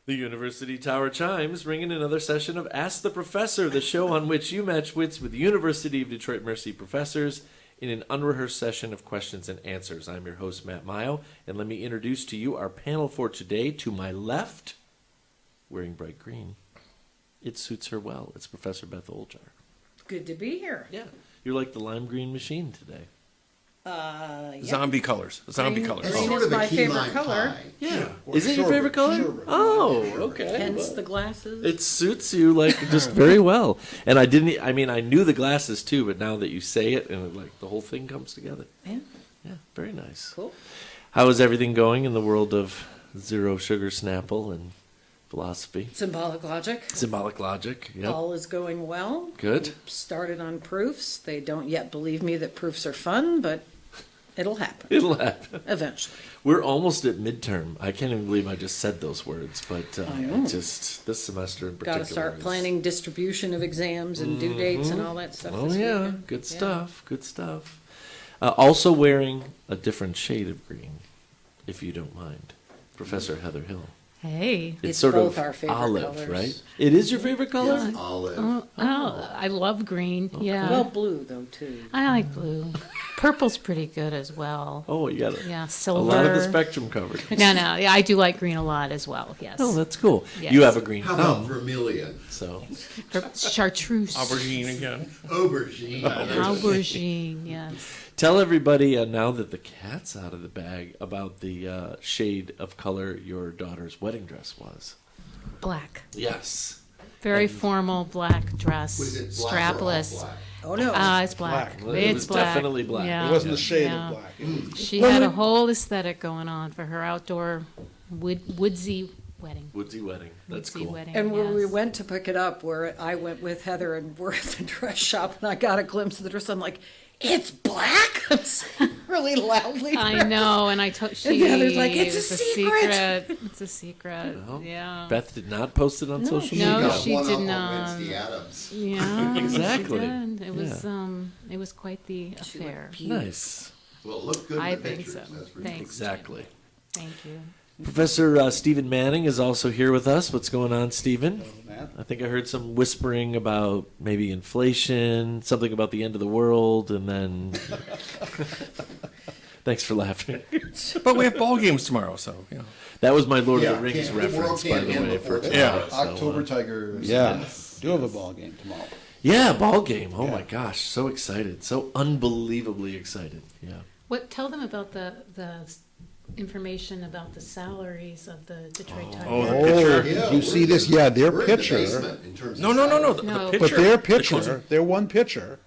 The University Tower chimes ring in another session of Ask the Professor, the show on which you match wits with the University of Detroit Mercy professors in an unrehearsed session of questions and answers. I'm your host, Matt Maggio, and let me introduce to you our panel for today. To my left, wearing bright green. It suits her well. It's Professor Beth Oljar. Good to be here. Yeah, you're like the lime green machine today. Yeah. Zombie colors. Zombie Green- colors. green It's sort is of a my key favorite lime color. pie. Yeah. Or Is it your sherbet, favorite color? sherbet. Oh, Sherbet. okay. Hence the glasses. It suits you like just very well. And I knew the glasses too, but now that you say it and like the whole thing comes together. Yeah. Yeah, very nice. Cool. How is everything going in the world of zero sugar Snapple and philosophy? Symbolic logic. Symbolic logic. Yep. All is going well. Good. We started on proofs. They don't yet believe me that proofs are fun, but it'll happen It'll happen. eventually. We're almost at midterm. I can't even believe I just said those words, but I know. just this semester in particular. Got to start is- planning distribution of exams and due dates and all that stuff. Oh this yeah, weekend. good Yeah. stuff. Good stuff. Also wearing a different shade of green, if you don't mind, Professor Heather Hill. Hey. It's sort both of our favorite olive, colors. right? It is your favorite color. Yes, olive. Oh, I love green. Yeah. Well, blue though too. I like blue. Purple's pretty good as well. Oh, you got Yeah, a silver. lot of the spectrum covered. No, yeah, I do like green a lot as well. Yes. Oh, that's cool. Yes. You have a green How about thumb, vermilion? so Chartreuse. Aubergine again. Aubergine. Aubergine. Yes. tell everybody now that the cat's out of the bag about the shade of color your daughter's wedding dress was. Black. Yes. Very And- formal black dress. Was it black or all strapless. black? Oh no. It's black. Well, it It's was black. definitely black. Yeah. It wasn't the shade Yeah. of black. She had a whole aesthetic going on for her outdoor woodsy wedding. Woodsy wedding. That's Woodsy cool. wedding. And when we yes. went to pick it up, where I went with Heather and we're at the dress shop, and I got a glimpse of the dress, I'm like, "It's black!" I'm saying really loudly. I know, and I told she. And Heather's like, "It's a secret." It's a secret. Well, Yeah. Beth did not post it on social No, media. Got she one did up on not. Wednesday Addams. Yeah. Exactly. She did. It was quite the She looked affair. beautiful. Nice. Well, it looked good in I the think pictures. so. That's for Thanks. Exactly. Thank you. Professor Stephen Manning is also here with us. What's going on, Stephen? Matt. I think I heard some whispering about maybe inflation, something about the end of the world, and then. Thanks for laughing. But we have ball games tomorrow, so you know. That was my Lord Yeah, of the Rings can't- the world reference, by can't the end way, before for tonight. tonight. so, October Tigers. Yeah, Yes. do have a ball game tomorrow. Yeah, ball game. Oh Yeah. my gosh, so excited, so unbelievably excited. Yeah. Tell them about the information about the salaries of the Detroit Tigers. Oh, the Oh, pitcher. did you see this? Yeah, their We're in the pitcher. basement in terms No, of no, no, no. salary. The No. pitcher. But their the closing- pitcher, their one pitcher,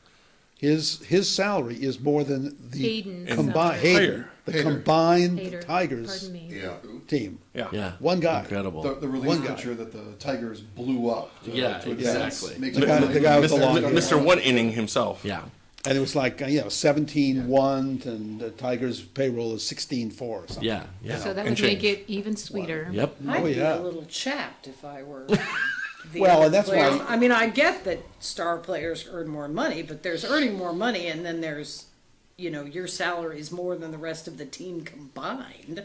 his salary is more than the Hayden's combined salary. the Hader. combined Hader, Tigers Pardon me. Yeah. team. Yeah. Yeah. One guy. Incredible. The relief One guy. pitcher that the Tigers blew up. Yeah, to exactly. Make The guy with the long hair. Mr. One Inning himself. Yeah. And it was like 17-1, and the Tigers' payroll is 16-4 or something. Yeah. Yeah. So that And would make change. it even sweeter. Yep. I'd be yeah. a little chapped if I were. The Well, other and that's players. why- I mean, I get that star players earn more money, but there's earning more money, and then there's, your salary is more than the rest of the team combined.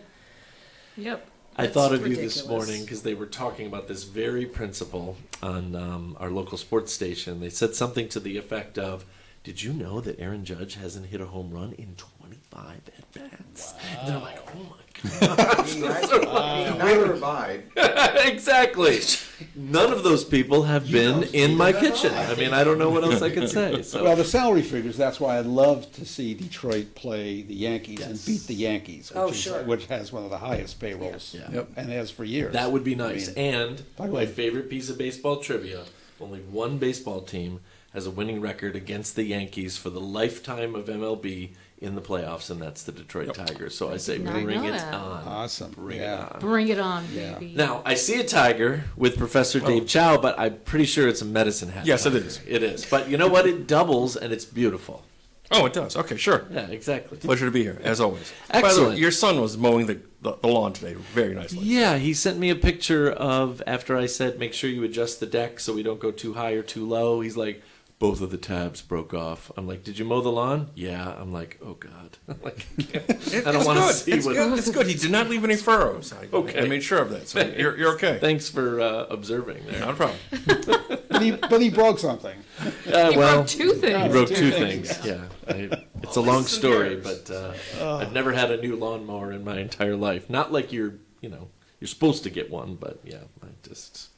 Yep. I That's thought of you this ridiculous. morning because they were talking about this very principle on our local sports station. They said something to the effect of, "Did you know that Aaron Judge hasn't hit a home run in 25 at-bats?" And they're like, "Oh my Neither have I. exactly. None of those people have been in my kitchen. I mean, I don't know what else I could say. So. Well, the salary figures, that's why I'd love to see Detroit play the Yankees and Yes. beat the Yankees, Oh, sure. which has one of the highest payrolls, Yeah. Yep. and has for years. That would be nice. I mean, And by the my way- favorite piece of baseball trivia, only one baseball team has a winning record against the Yankees for the lifetime of MLB in the playoffs, and that's the Detroit Tigers. So I say did not bring know it that. on. Awesome. Bring Yeah. it on. Bring it on, Yeah. baby. Now, I see a tiger with Professor Dave Chow, but I'm pretty sure it's a medicine hat. Yes, it tiger. is. It is. But you know what? It doubles, and it's beautiful. Oh, it does. Okay, sure. Yeah, exactly. Pleasure to be here, as always. By the Excellent. way, your son was mowing the lawn today very nicely. Yeah, he sent me a picture of after I said, make sure you adjust the deck so we don't go too high or too low. He's like, both of the tabs broke off. I'm like, did you mow the lawn? Yeah. I'm like, oh God. I'm like, I don't want to see It's what. good. It's good. He did not leave any furrows. Okay. I made sure of that. So you're okay. Thanks for observing there. Not a problem. But he broke something. He well, broke two he things. broke two things. Yeah. It's a long story, but I've never had a new lawnmower in my entire life. Not like you're supposed to get one, but yeah, I just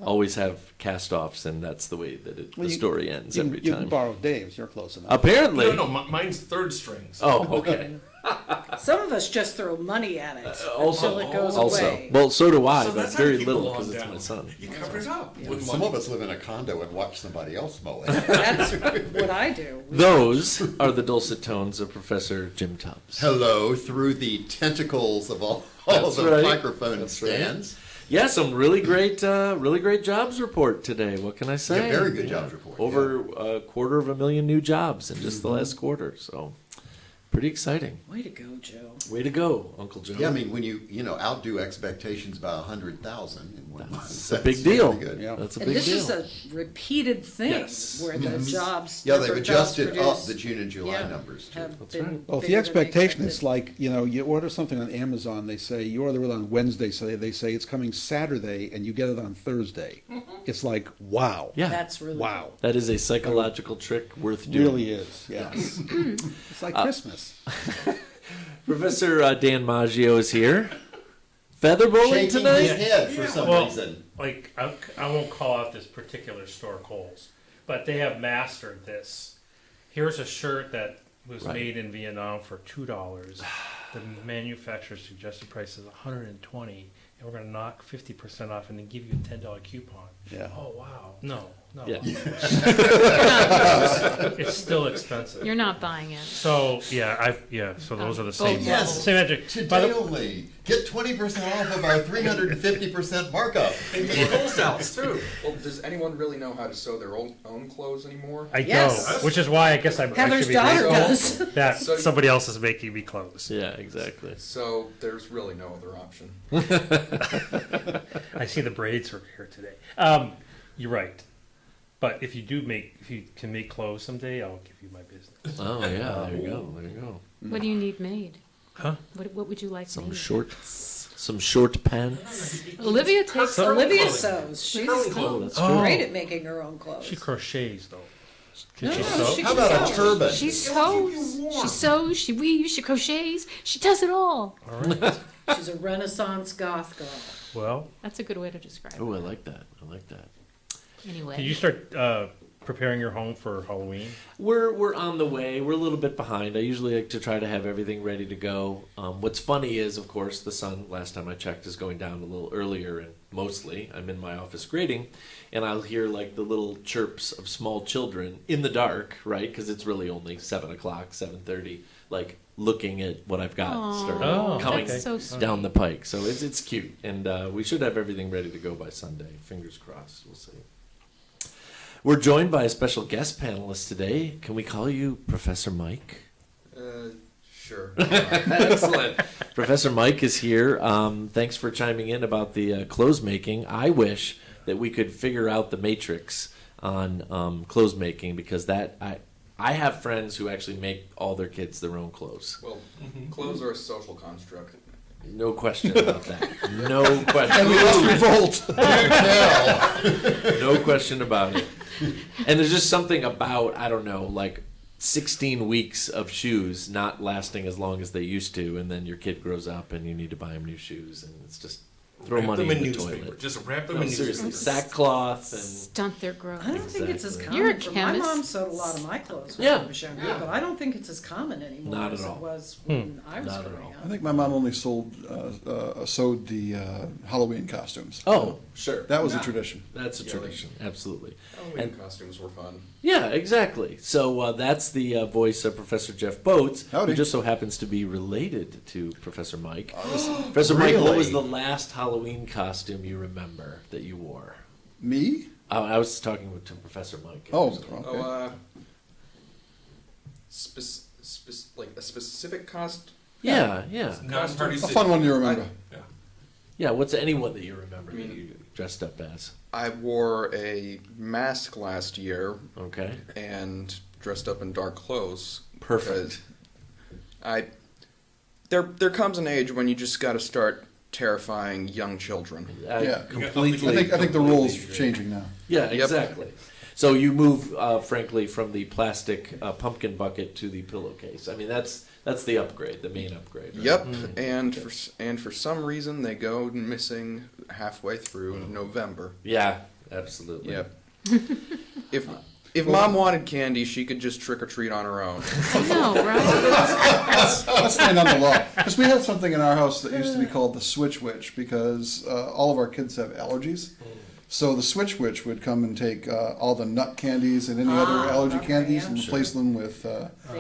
always have cast-offs, and that's the way that the story ends every You time. can borrow Dave's. You're close enough. Apparently. No, mine's third strings. Oh, okay. Some of us just throw money at it Also, until it goes also, away. well, so do I, So but that's how very you keep little the lawn because it's down. my son. You cover it up. With Some money. of us live in a condo and watch somebody else mow it. That's what I do. Those are the dulcet tones of Professor Jim Tubbs. Hello, through the tentacles of all That's the right. microphone That's right. stands. Yeah, some really great jobs report today. What can I say? Yeah, very good jobs report. Over 250,000 new jobs in just the last quarter. So, pretty exciting. Way to go, Joe. Way to go, Uncle Joe. Yeah, I mean, when you outdo expectations by 100,000 in 1 month, It's a big deal. pretty good. Yeah. That's a And big this deal. is a repeated thing Yes. where the jobs. Yeah, number they've of jobs adjusted up produced, the June and July yeah, numbers too. have That's been right. Well, if the bigger than expectation is expected. like, you order something on Amazon, they say, you order it on Wednesday, so they say it's coming Saturday, and you get it on Thursday. It's like, wow. Yeah, That's really Wow. that is a psychological trick worth doing. Really is, yes. It's like Christmas. Professor Dan Maggio is here. Feather bowling Shaking tonight? his head for some Well, reason. like I won't call out this particular store, Kohl's, but they have mastered this. Here's a shirt that was Right. made in Vietnam for $2. The manufacturer's suggested price is $120, and we're going to knock 50% off and then give you a $10 coupon. Yeah. Oh wow! No. Yeah. It's still expensive. You're not buying it. So yeah, So those are the same. Both Yes. Same magic. By Today the, only, get 20% off of our 350% markup. too. Well, does anyone really know how to sew their own clothes anymore? I Yes. don't, which is why I guess I Heather's should be daughter grateful does. that So- somebody else is making me clothes. Yeah, exactly. So there's really no other option. I see the braids are here today. You're right, but if you can make clothes someday, I'll give you my business. Oh, yeah, there you go. There you go. What do you need made? Huh? What would you like Some made? shorts. Some short pants. Olivia takes Olivia sews. She's Oh, that's true. Oh. great at making her own clothes. She crochets though. Can No, she no, sew? she How can about a sew. turban? She sews, she weaves, she crochets, she does it all. All right. She's a Renaissance goth girl. Well, That's a good way to describe Oh, it. I like that. I like that. Anyway. did you start preparing your home for Halloween? We're on the way. We're a little bit behind. I usually like to try to have everything ready to go. What's funny is, of course, the sun, last time I checked, is going down a little earlier, and mostly I'm in my office grading, and I'll hear like the little chirps of small children in the dark, right? Because it's really only 7 o'clock, 7:30, like looking at what I've got Aw, started Oh, coming that's so sweet. down the pike. So it's cute, and we should have everything ready to go by Sunday. Fingers crossed. We'll see. We're joined by a special guest panelist today. Can we call you Professor Mike? Sure. Excellent. Professor Mike is here. Thanks for chiming in about the clothes making. I wish that we could figure out the matrix on clothes making, because I have friends who actually make all their kids their own clothes. Well, clothes are a social construct. No question about that. No question. And we must revolt. No question about it. And there's just something about, I don't know, like 16 weeks of shoes not lasting as long as they used to, and then your kid grows up and you need to buy him new shoes, and it's just throw Wrap money them in the newspaper. toilet. Just wrap them No, in seriously, newspaper. sackcloth and Stunt their growth. I don't think it's as Exactly. common. You're a for- chemist. My mom sewed a lot of my clothes when Yeah. I was younger, but I don't think it's as common anymore Not as at it all. was when I was Not at growing all. up. I think my mom only sewed the Halloween costumes. oh, sure, That was a tradition. that's a Yeah, tradition, absolutely. Halloween And- costumes were fun. Yeah, exactly. So that's the voice of Professor Jeff Boats, Howdy. who just so happens to be related to Professor Mike. Professor Mike, what was the last Halloween costume you remember that you wore? Me? I was talking to Professor Mike. Oh, okay. Oh, like a specific Yeah, yeah. Non-party A city. fun one you remember. Yeah, what's anyone that you remember that you dressed up as? I wore a mask last year Okay. and dressed up in dark clothes. Perfect. There comes an age when you just got to start terrifying young children. Yeah. Completely. I think the rules agree. changing now. Yeah, Yep. exactly. So you move, frankly, from the plastic pumpkin bucket to the pillowcase. I mean, that's the upgrade, the main upgrade. Right? Yep, and for some reason they go missing halfway through November. Yeah, absolutely. Yep. If Mom wanted candy, she could just trick or treat on her own. I know, right? Let's stand on the law. Because we had something in our house that used to be called the Switch Witch because all of our kids have allergies. So the Switch Witch would come and take all the nut candies and any other allergy okay, candies yeah. and replace them with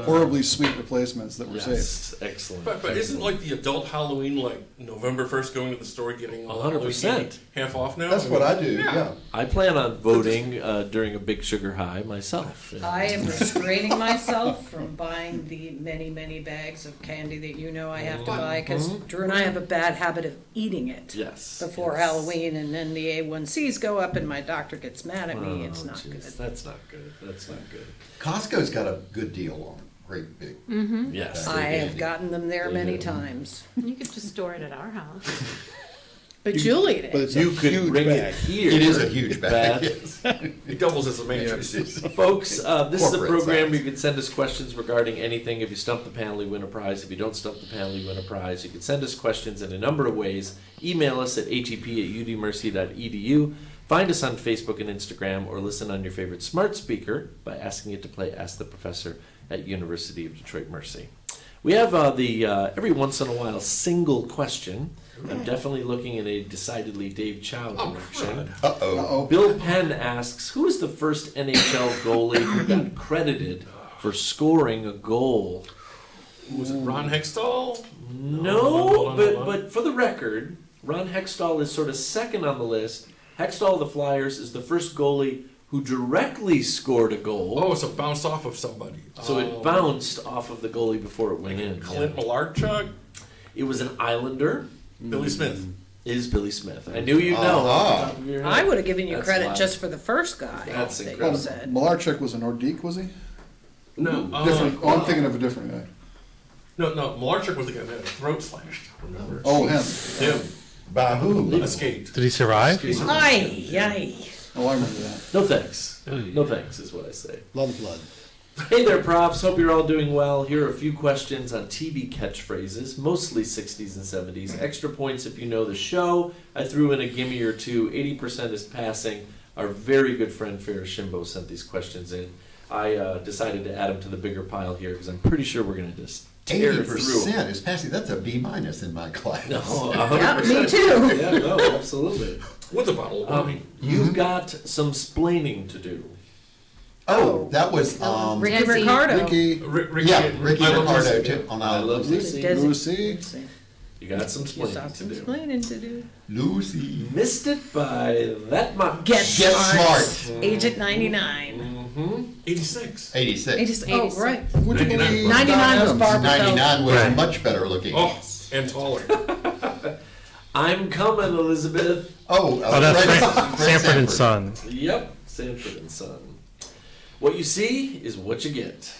horribly sweet replacements that were safe. Yes, excellent. But isn't like the adult Halloween like November 1st going to the store getting all the 100%. candy half off now? That's what I do, yeah. I plan on voting during a big sugar high myself. I am restraining myself from buying the many, many bags of candy that you know I have to buy because Drew and I have a bad habit of eating it Yes. before yes. Halloween, and then the A1Cs go up, and my doctor gets mad at me. It's Oh, not jeez, good. That's not good. That's not good. Costco's got a good deal on great big. Yes. I they have do. gotten them there They many do. times, You could just store it at our house. but you'll eat But it. it's You a could huge bring bag. it here. It is a huge bag. Beth. It doubles as a mattress. Folks, this is a Corporate program size. you can send us questions regarding anything. If you stump the panel, you win a prize. If you don't stump the panel, you win a prize. You can send us questions in a number of ways. Email us at hep@udmercy.edu. Find us on Facebook and Instagram, or listen on your favorite smart speaker by asking it to play Ask the Professor at University of Detroit Mercy. We have the every once in a while single question. I'm definitely looking in a decidedly Dave Chow direction. Uh-oh. Bill Penn asks, who is the first NHL goalie who got credited for scoring a goal? Was it Ron Hextall? No, but for the record, Ron Hextall is sort of second on the list. Hextall of the Flyers is the first goalie who directly scored a goal. Oh, so it bounced off of somebody. So it bounced off of the goalie before it went in. Clint Yeah. Malarchuk? It was an Islander. Billy Smith. It is Billy Smith. I knew you'd know. off the top of your head. I would have given you That's credit wild. just for the first guy That's that you incredible. said. Malarchuk was a Nordique, was he? No. Different. I'm thinking of a different guy. No, Malarchuk was the guy that had a throat slashed, remember? Oh, him. Him. By who? Escaped. Did he survive? Ay, ay. Oh, I remember that. No thanks. No thanks is what I say. A lot of blood. Hey there, profs. Hope you're all doing well. Here are a few questions on TV catchphrases, mostly 60s and 70s. Extra points if you know the show. I threw in a gimme or two. 80% is passing. Our very good friend Ferris Shimbo sent these questions in. I decided to add them to the bigger pile here because I'm pretty sure we're going to just tear through 'em. 80% is passing. That's a B- in my class. No, Yeah, 100%. me too. Yeah, no, absolutely. With a bottle of wine. You've got some splaining to do. Oh, that was, Ricky Desi. Ricardo. Ricky, Ricky yeah, and Ricky I Love Ricardo Lucy. too. On I love Lucy. Desi. Lucy. You got some You splaining saw to some do. explaining to do. Lucy. Missed it by that much. Get smart. Agent 99. 86. 86. Oh, 86. right. Would you 99. believe 99 was Don Adams? Barbara 99 was Right. much better looking. Oh, and taller. I'm coming, Elizabeth. Oh, Oh, that's Fred Sanford and Son. Yep, Sanford and Son. What you see is what you get.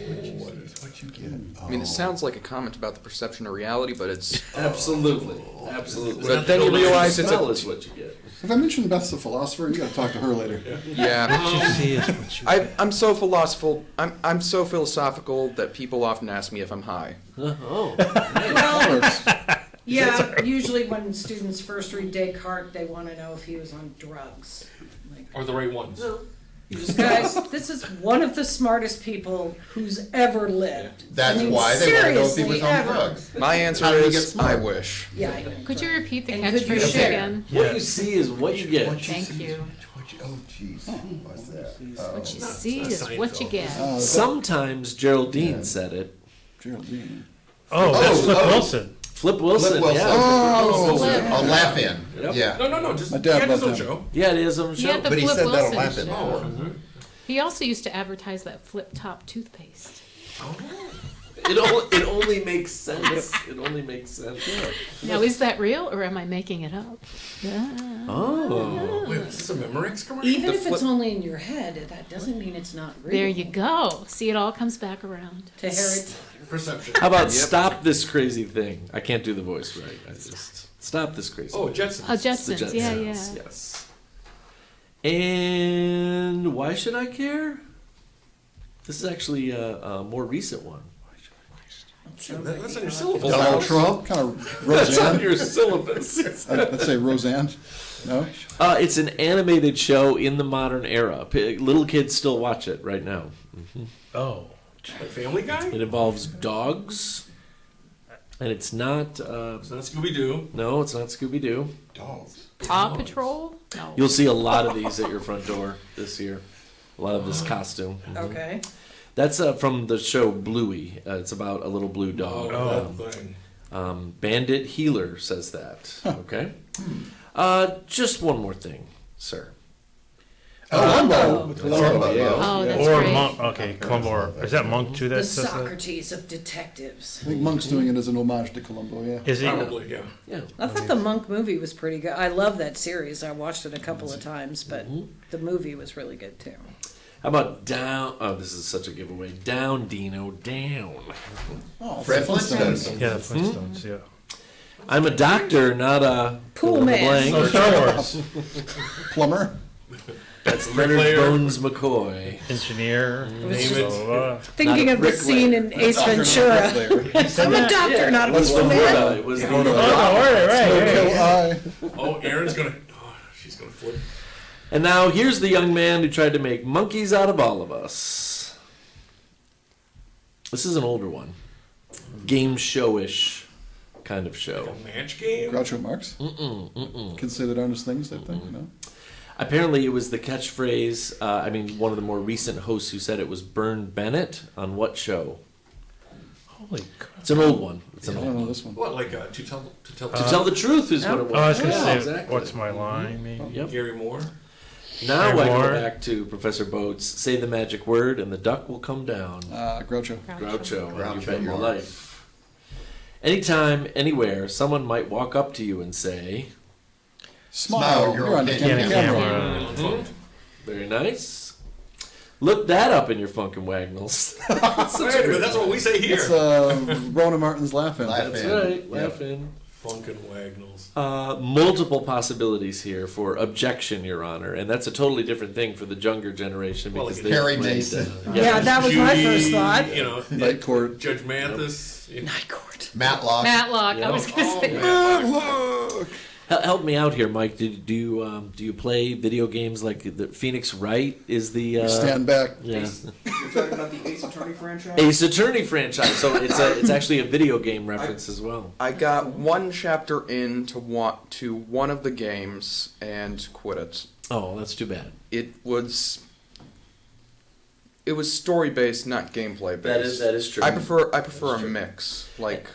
What you get? I mean, it sounds like a comment about the perception of reality, but it's Absolutely, absolutely. But then you realize it's smell a- is what you get. If I mentioned Beth's a philosopher, you got to talk to her later. yeah. What you see is what you I'm so philosophical. I'm so philosophical that people often ask me if I'm high. Oh, That works. Yeah, usually when students first read Descartes, they want to know if he was on drugs. Like, Or the right ones. guys, this is one of the smartest people who's ever lived. That's I mean, why they want to know if he was seriously, on ever. drugs. My answer How did he is get smart? I wish. Yeah, I know. Could you repeat the And could you catchphrase share? again? what you see is what you get. Thank you. Oh, jeez. What's that? What you see is what you get. Sometimes Geraldine said it. Geraldine. Oh, that's Oh, Flip oh. Wilson. Flip Wilson, Flip Wilson. yeah. Oh, Flip. On Laugh In. Yep. Yeah. No, just My he dad had his loved own him. show. Yeah, it is on He show. had the But he Flip said that on Wilson Laugh In show. before. He also used to advertise that flip top toothpaste. It only makes sense. It only makes sense. Now, is that real or am I making it up? Oh. Wait, is this a Memorex commercial? Even if it's only in your head, that doesn't mean it's not real. There you go. See, it all comes back around. To Harry, Perception. How about stop this crazy thing? I can't do the voice right. I just stop this crazy. Oh, thing. Jetsons. Oh, The Jetsons. Yeah, yeah. Yes. And why should I care? This is actually a more recent one. That's on your syllabus. Donald Trump, kind of That's on Roseanne. your syllabus. Let's say Roseanne. No? It's an animated show in the modern era. Little kids still watch it right now. Oh. Like Family Guy? It involves dogs, and it's not. It's not Scooby Doo. No, it's not Scooby Doo. Dogs. Paw Patrol? No. You'll see a lot of these at your front door this year. A lot of this costume. okay. That's from the show Bluey. It's about a little blue dog. Oh, that thing. Bandit Healer says that. Okay. Just one more thing, sir. Columbo. Columbo, yeah. Oh, that's Or great. Monk. Okay, Columbo. Is that Monk too? The That says that? Socrates of detectives. I think Monk's doing it as an homage to Columbo, yeah. Is he? Probably, yeah. Yeah. I thought the Monk movie was pretty good. I love that series. I watched it a couple of times, but the movie was really good too. How about down? Oh, this is such a giveaway. Down, Dino, down. Oh, Fred Flintstones. Flintstone. Yeah, the Flintstones. Yeah. I'm a doctor, not a Pool fill in the man. blank. Oh, Star Wars. Plumber. That's Leonard Bricklayer. Bones McCoy. Engineer. was Name just it. Thinking Not a of the bricklayer. scene in Ace Ventura. I'm a doctor, not a It was pool man. It was Oh, right. Eye. Oh, Aaron's gonna. Oh, she's gonna flip. And now here's the young man who tried to make monkeys out of all of us. This is an older one. Game show-ish kind of show. A match game? Groucho Marx. Considered honest things, I think. No. Apparently, it was the catchphrase. One of the more recent hosts who said it was Bern Bennett on what show? Holy crap. It's an old one. It's I an don't old know one. this one. What, like to tell To tell the truth is what it was. Oh, I was going to Yeah, say, exactly. what's my line, maybe? Yep. Gary Moore? Now Gary I go Moore. back to Professor Boats. Say the magic word, and the duck will come down. Groucho. Groucho, and you Groucho bet your Marx. life. Anytime, anywhere, someone might walk up to you and say, Smile. You're on the Camera. camera. "Very nice." Look that up in your Funkin' Wagnalls. Wait a minute, that's what we say here. It's Rona Martin's laughing. Laugh That's in. right. Yep. Laughing. Funkin' Wagnalls. Multiple possibilities here for objection, Your Honor, and that's a totally different thing for the younger generation Well, because like they Harry played, Mason. Yeah, that was my Judy, first thought. You know, Night Court. Judge Mathis. Night Court. Matlock. Matlock. I was going to Oh, say. man. Help me out here, Mike. Do you play video games like the Phoenix Wright is the Stand back. yeah. You're talking about the Ace Attorney franchise? Ace Attorney franchise? So it's actually a video game reference as well. I got one chapter into one of the games and quit it. Oh, that's too bad. It was story based, not gameplay based. That is true. I prefer a true. mix. Like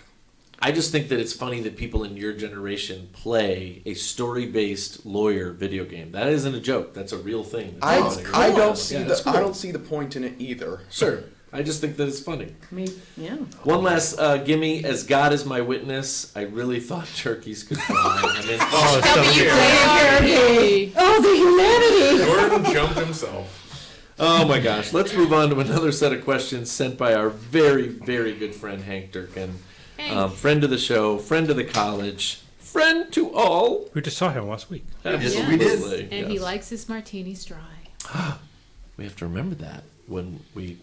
I just think that it's funny that people in your generation play a story-based lawyer video game. That isn't a joke. That's a real thing. I Cool. don't see Yeah, that's I cool. don't see the point in it either. Sure. I just think that it's funny. Yeah. One last gimme. As God is my witness, I really thought turkeys could fly. I mean, Oh, it's so weird. Hey. Oh, the humanity! Jordan jumped himself. oh my gosh. Let's move on to another set of questions sent by our very, very good friend Hank Durkin. Friend of the show, friend of the college, friend to all. We just saw him last week. Absolutely. we did. And he yes. likes his martinis dry. We have to remember that when we.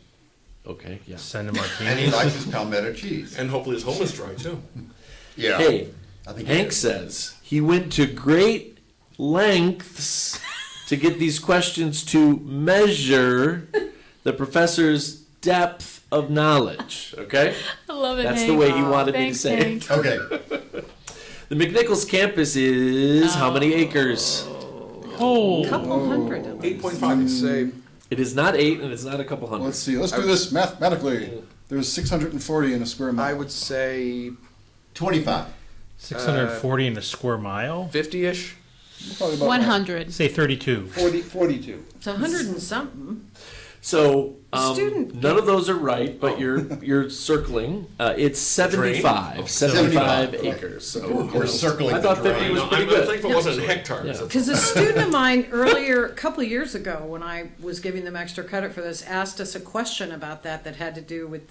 Okay, yeah. Send him And he martinis. likes his palmetto cheese. And hopefully his home is dry, too. Yeah. Hey, I think Hank says he went to great lengths to get these questions to measure the professor's depth of knowledge. Okay? I love it, That's Hank. the way he wanted me to Thanks, say Hank. it. Okay. The McNichols campus is how many acres? Oh. Couple hundred of them. 8.5. I'd say It is not 8 and it's not a couple hundred. Let's see. Let's do this mathematically. There's 640 in a square mile. I would say 25. 640 in a square mile? 50-ish. Probably about 100. Say 32. 42. It's 100 and something. So Student- none of those are right, but you're circling. It's 75 75 acres. So We're circling I the thought drain. 50 was No, pretty I good. think it wasn't in hectares. Yeah. That's Because a student of mine earlier, a couple of years ago, when I was giving them extra credit for this, asked us a question about that had to do with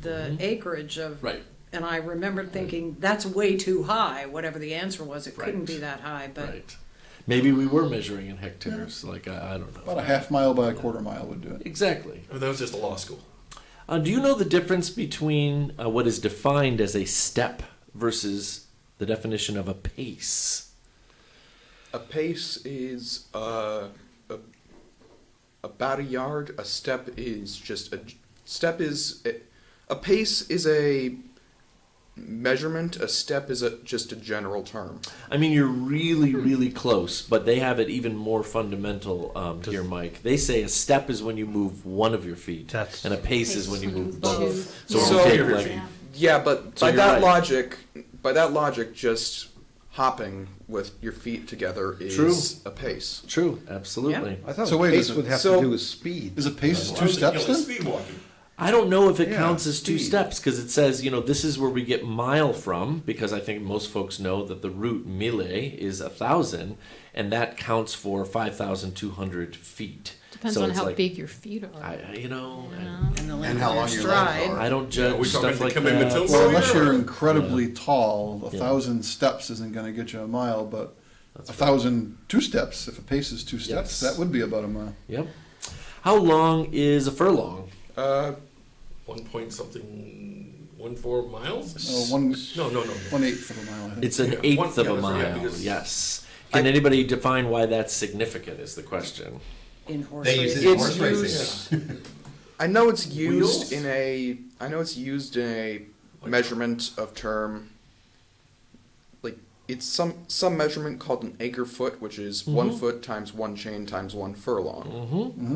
the acreage of. Right. And I remembered thinking, that's way too high, whatever the answer was. It couldn't Right. be that high, but. Right. Maybe we were measuring in hectares. Like I don't know. About a half mile by a quarter mile would do it. Exactly. Oh, that was just a law school. Do you know the difference between what is defined as a step versus the definition of a pace? A pace is about a yard. A step is just a pace is a measurement. A step is just a general term. I mean, you're really, really close, but they have it even more fundamental here, Mike. They say a step is when you move one of your feet, That's- and a pace is when you move both. Two. So, So- we'll take like, Yeah. Yeah, but So by you're that right. logic, just hopping with your feet together is True. a pace. true, absolutely. I thought So wait, pace is it- would have so- to do with speed. Is a pace Why two was it steps killing then? Speed walking. I don't know if it Yeah, counts as two speed. steps because it says, this is where we get mile from, because I think most folks know that the root mille is 1,000, and that counts for 5,200 feet. Depends So on it's how like, big your feet are. And the And length how of long your your legs stride. are. I don't judge we talking stuff the like commitment that. to- Well, unless Yeah. you're incredibly tall, Yeah. 1,000 steps isn't going to get you a mile, but That's 1,000 two steps, if a pace is two Yes. steps, that would be about a mile. Yep. How long is a furlong? 1 point something, 1.4 miles? One, No. 1/8 of a mile, I think. It's an Yeah, eighth one- of yeah, a that's right, mile. because- Yes. Can anybody define why that's significant? Is the question. In horse They use racing. it in It's horse racing. used- I know it's Wheels? used in a measurement of term. Like it's some measurement called an acre foot, which is 1 foot times 1 chain times 1 furlong.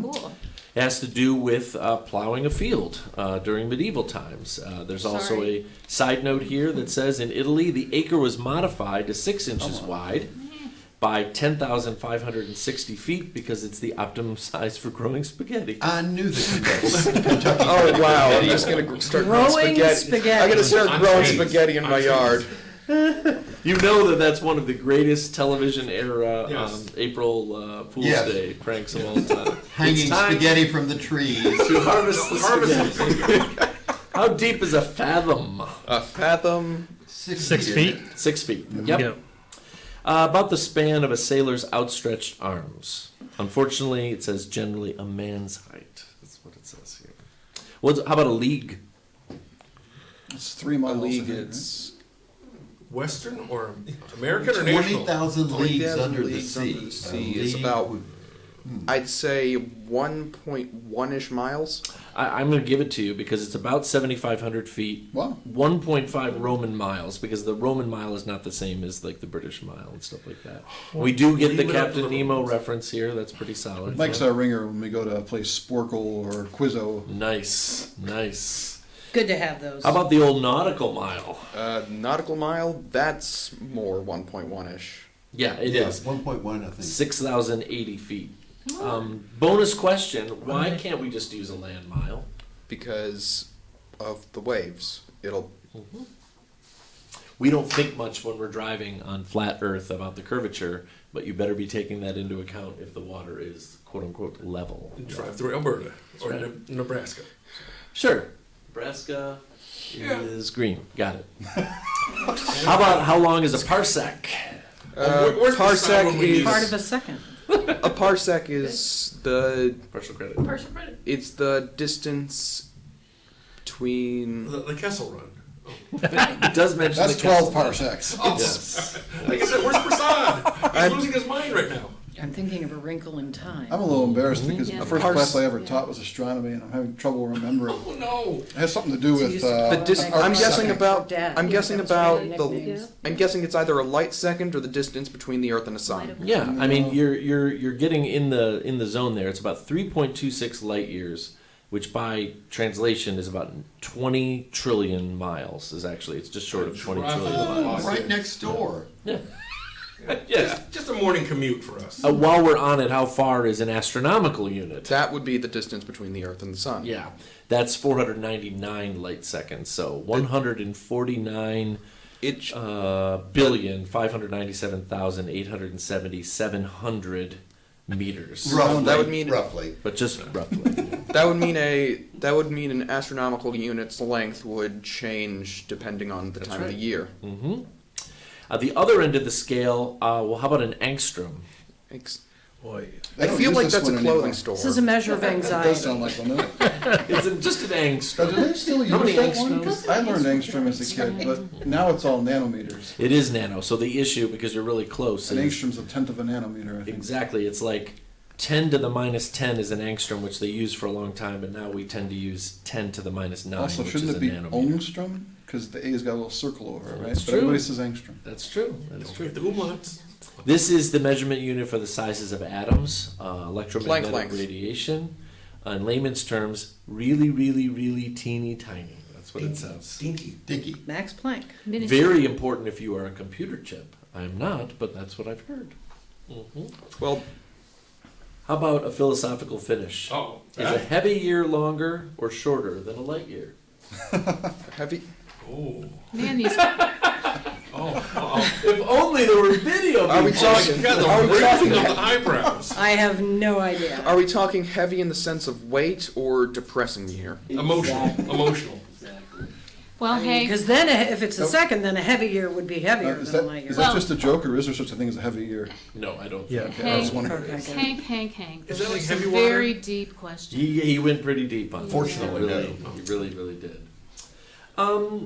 Cool. It has to do with plowing a field during medieval times. There's also Sorry. a side note here that says in Italy the acre was modified to 6 inches wide by 10,560 feet because it's the optimum size for growing spaghetti. I knew that Kentucky. Oh wow! I'm just gonna start growing Growing spaghetti. spaghetti. I'm gonna start I'm growing pleased. spaghetti in my I'm yard. You know that that's one of the greatest television era Yes. April Fool's Yes. Day pranks of all time. Hanging It's time spaghetti from the trees. to harvest the Harvest spaghetti. How deep is a fathom? A fathom. 6 feet. 6 feet. Yep. Yeah. About the span of a sailor's outstretched arms. Unfortunately, it says generally a man's height. That's what it says here. How about a league? It's 3 A miles. I league. think, right? It's Western or American or 20,000 national? leagues under the leagues under sea. the sea A is league about- would- I'd say 1.1-ish miles. I'm going to give it to you because it's about 7,500 feet. Wow. 1.5 Roman miles because the Roman mile is not the same as like the British mile and stuff like that. We do get the Leave it up to Captain the Nemo Romans. reference here. That's pretty solid. Mike's our ringer when we go to play Sporkle or Quizzo. Nice, nice. Good to have those. How about the old nautical mile? Nautical mile. That's more 1.1-ish. Yeah, it Yeah, is 1.1, I think. 6,080 feet. Bonus question: why can't we just use a land mile? Because of the waves. It'll We don't think much when we're driving on flat Earth about the curvature, but you better be taking that into account if the water is "quote unquote" level. Drive through Alberta or right. Nebraska. Sure. Nebraska is green. Got it. How long is a parsec? Where's the side when we parsec use- Part of a second. a parsec is the Partial credit. it's the distance between The Kessel Run. It does mention That's the 12 Kessel. parsecs. Yes. Like I said, where's Prasad? He's losing his mind right now. I'm thinking of A Wrinkle in Time. I'm a little embarrassed because Yeah. the first Pars- class I ever taught was astronomy, and I'm having trouble remembering. Oh no! It has something to do with. I'm guessing about. Dad. I'm guessing That's about right, the. nicknames. I'm guessing it's either a light second or the distance between the Earth and the Sun. Yeah, I mean you're getting in the zone there. It's about 3.26 light years, which by translation is about 20 trillion miles. Is actually it's just short of 20 trillion miles. Right next door. Yeah. Yes. Just a morning commute for us. While we're on it, how far is an astronomical unit? That would be the distance between the Earth and the Sun. Yeah, that's 499 light seconds. So 149 billion 597,870 meters. Roughly, That would mean- roughly. But just roughly. That would mean an astronomical unit's length would change depending on the time of the year. Mm-hmm. The other end of the scale, well, how about an angstrom? Boy, They I don't feel use like this that's a one clothing anymore. store. This is a measure of It does anxiety. sound like one, doesn't it? It's just an Do angstrom. they still How many use that one? angstroms? I learned angstrom as a kid, but now it's all nanometers. It is nano. So the issue, because you're really close, An is angstrom's a tenth of a nanometer, I think. exactly. It's like 10 to the minus 10 is an angstrom, which they used for a long time, but now we tend to use 10 to the minus 9, Also, which shouldn't is it a be nanometer. Ohmstrom? Because the A's got a little circle over it, right? That's But true. everybody says angstrom. That's true. That is Don't true. forget the umlauts. This is the measurement unit for the sizes of atoms, electromagnetic Planck length. radiation. In layman's terms, really, really, really teeny tiny. That's what it says. Dinky. Dicky. Max Planck. Minuscule. Very important if you are a computer chip. I'm not, but that's what I've heard. Hmm. Well, How about a philosophical finish? Oh, Is a heavy year longer or shorter than a light year? heavy. Oh. Man, these If only there were video. Are we people. talking? God, the Are we raising talking? of the eyebrows. I have no idea. Are we talking heavy in the sense of weight or depressing here? Emotional. Emotional. well, hey, Because then, if it's a second, then a heavy year would be heavier Is than a that, light year. is that Well- just a joke, or is there such a thing as a heavy year? No, I don't. Yeah. Think. Okay, I was Hank, wondering. Okay, good. Hank. Is Those that are like some heavy water? very deep questions. He went pretty deep on this. Fortunately, He really did.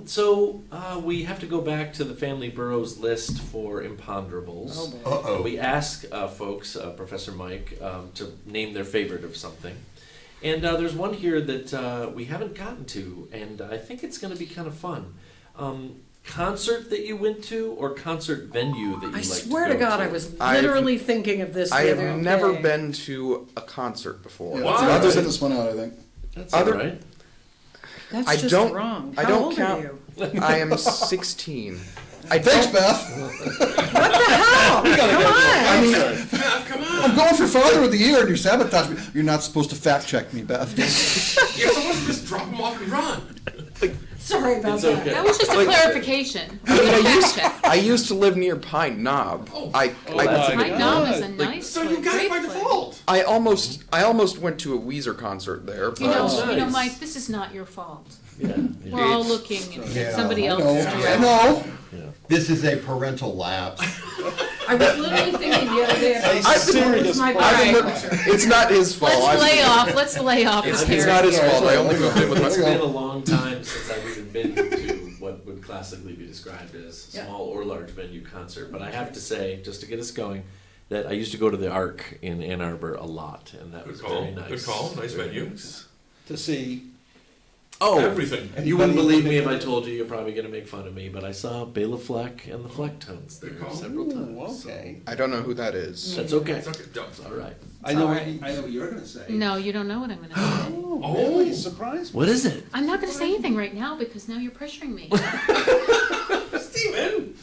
So we have to go back to the family Burrows list for imponderables. Oh, boy. Uh-oh. We ask folks, Professor Mike, to name their favorite of something. And there's one here that we haven't gotten to, and I think it's going to be kind of fun. Concert that you went to, or concert venue that you I like swear to to go God, to? I was literally thinking of this the I other have never day. been to a concert before. Yeah, Wow. let's Other- sit this one out, I think. That's Other- all right. That's I just don't- wrong. I How don't old count- are you? I am 16. I Thanks, don't- Beth. What the hell? Come on. I mean, Beth, come on. I'm going for Father of the Year, and you're sabotaging me. You're not supposed to fact check me, Beth. You're supposed to just drop them off and run. Sorry about It's that. okay. That was just a clarification. I mean, Fact check. I used to live near Pine Knob. Oh. I that's a Pine Knob is a nice So you got it by great place. default. I almost went to a Weezer concert there. You know, Oh, you know, nice. Mike, this is not your fault. Yeah. We're all looking in Yeah, somebody I else's know. I direction. know. This is a parental lapse. I was literally thinking the other day about serious my I birthday concert. It's not his fault. Let's lay off It's, his it's hair. not his fault. I only moved in with my It's been a long time since I've even been to what would classically be described as a Yeah. small or large venue concert. But I have to say, just to get us going, that I used to go to the Arc in Ann Arbor a lot, and that Good was call. very nice. Good call. Nice Very venue. nice. To see. Oh, Everything. you wouldn't believe me if I told you. You're probably going to make fun of me, but I saw Bela Fleck and the Flecktones there Good call. several times. Ooh, okay. I don't know who that is. That's okay. It's okay. Don't. It's all right. I know. Sorry. I know what you're going to say. No, you don't know what I'm going to say. Oh, really? Surprise me. What is it? I'm not going to say anything right now because now you're pressuring me. Steven!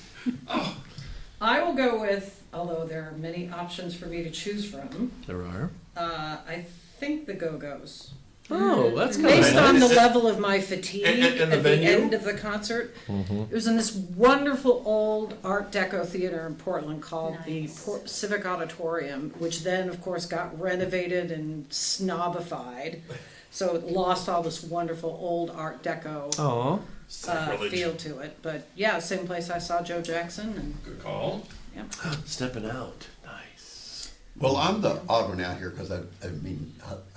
I will go with, although there are many options for me to choose from, There are. I think the Go-Go's. Oh, that's kind Based of on the And- level of my fatigue and the at the venue? end of the concert. It was in this wonderful old Art Deco theater in Portland called the Nice. Civic Auditorium, which then, of course, got renovated and snobified. So it lost all this wonderful old Art Deco Oh. Sacrilege. feel to it. But yeah, same place I saw Joe Jackson. And Good call. Stepping out. Nice. Well, I'm the odd one out here because I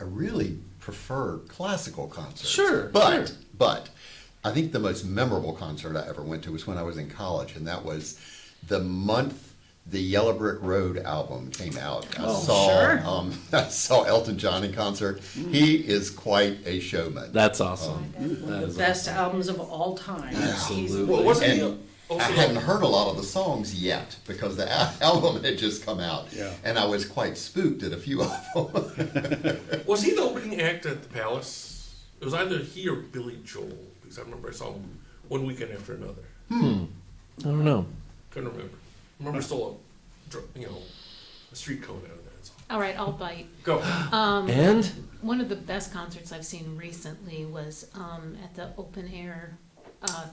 really prefer classical concerts. Sure, But, sure. but I think the most memorable concert I ever went to was when I was in college, and that was the month the Yellow Brick Road album came out. sure. I saw Elton John in concert. He is quite a showman. That's awesome. one That of is the best albums of all time. Absolutely. Well, wasn't he? And Also, I hadn't heard a lot of the songs yet because the album had just come out, Yeah. and I was quite spooked at a few of them. was he the opening act at the Palace? It was either he or Billy Joel, because I remember I saw him one weekend after another. I don't know. Couldn't remember. I remember still a street cone out of there. That's all. All right, I'll bite. Go. And One of the best concerts I've seen recently was at the open air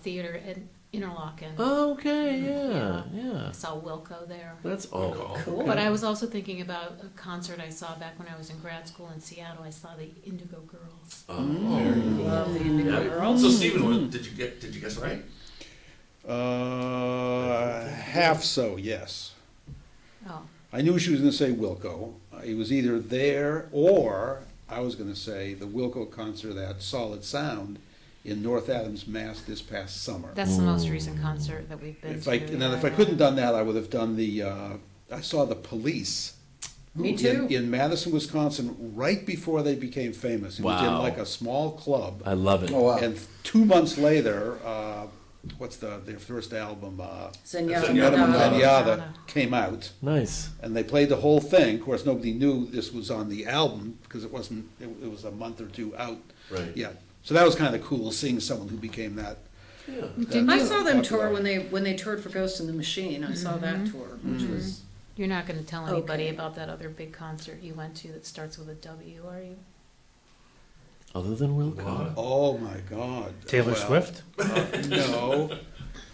theater at Interlaken. okay, yeah. I saw Wilco there. That's Cool. But I was also thinking about a concert I saw back when I was in grad school in Seattle. I saw the Indigo Girls. Oh, very cool. Love the Indigo Yeah. Girls. So Stephen, did you guess right? Half so, yes. Oh, I knew she was going to say Wilco. It was either there or I was going to say the Wilco concert at Solid Sound in North Adams, Mass. This past summer. that's the most recent concert that we've been If to. I couldn't done that, I would have done the. I saw the Police. Me too. In Madison, Wisconsin, right before they became famous. It was in Wow. like a small club. I love it. Oh wow. And 2 months later, what's their first album? Zenyatta. Zenyatta came out, Nice. and they played the whole thing. Of course, nobody knew this was on the album because it wasn't. It was a month or two out. Right. Yeah. So that was kind of cool, seeing someone who became that. Didn't I you- saw them popular. tour when they toured for Ghost in the Machine. I saw that tour, which was You're not going to tell anybody Okay. about that other big concert you went to that starts with a W, are you? Other than Wilco. Oh my God. Taylor Well, Swift? No.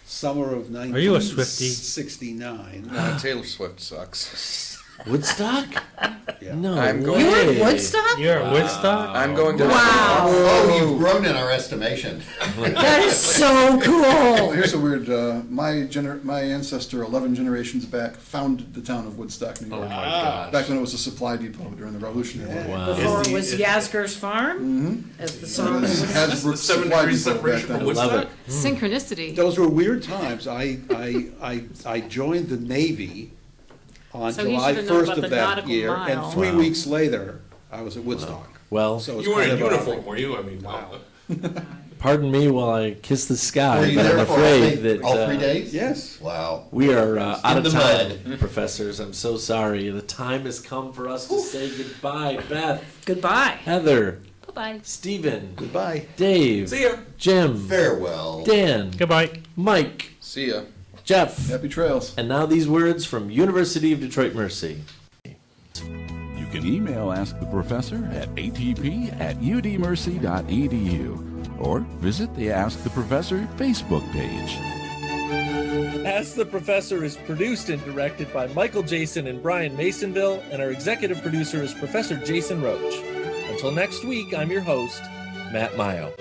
Summer of Are you a Swiftie? 1969. Taylor Swift sucks. Woodstock? Yeah. No. I'm going- you were way. at Woodstock. You're at Woodstock? I'm going to. Wow, Oh, you've grown in our estimation. that is so Well, cool. here's a weird. My ancestor, 11 generations back, founded the town of Woodstock, New Oh York. my gosh. Back when it was a supply depot during the Revolutionary War. Wow. Before Is it the- was is- Yasgur's Farm, as the song was. Hasbrook 7 supply degrees depot back separation then. from Love Woodstock. it. Synchronicity. Those were weird times. I joined the Navy on So he July should have known 1st about of the that nautical year, mile. and 3 Wow. weeks later, I was at Woodstock. Well, So it's You were in kind of a- uniform, were you? I mean, wow. pardon me while I kiss the Were sky, you but I'm there for afraid that all 3 days? Yes. Wow. we are out In of the time, mud. professors. I'm so sorry. The time has come for us to say goodbye. Beth, Goodbye. Heather, Bye-bye. Stephen, Goodbye. Dave, See ya. Jim, Farewell. Dan, Goodbye. Mike, See ya. Jeff, Happy trails. and now these words from University of Detroit Mercy. You can email Ask the Professor at atp@udmercy.edu or visit the Ask the Professor Facebook page. Ask the Professor is produced and directed by Michael Jason and Brian Masonville, and our executive producer is Professor Jason Roach. Until next week, I'm your host, Matt Maggio.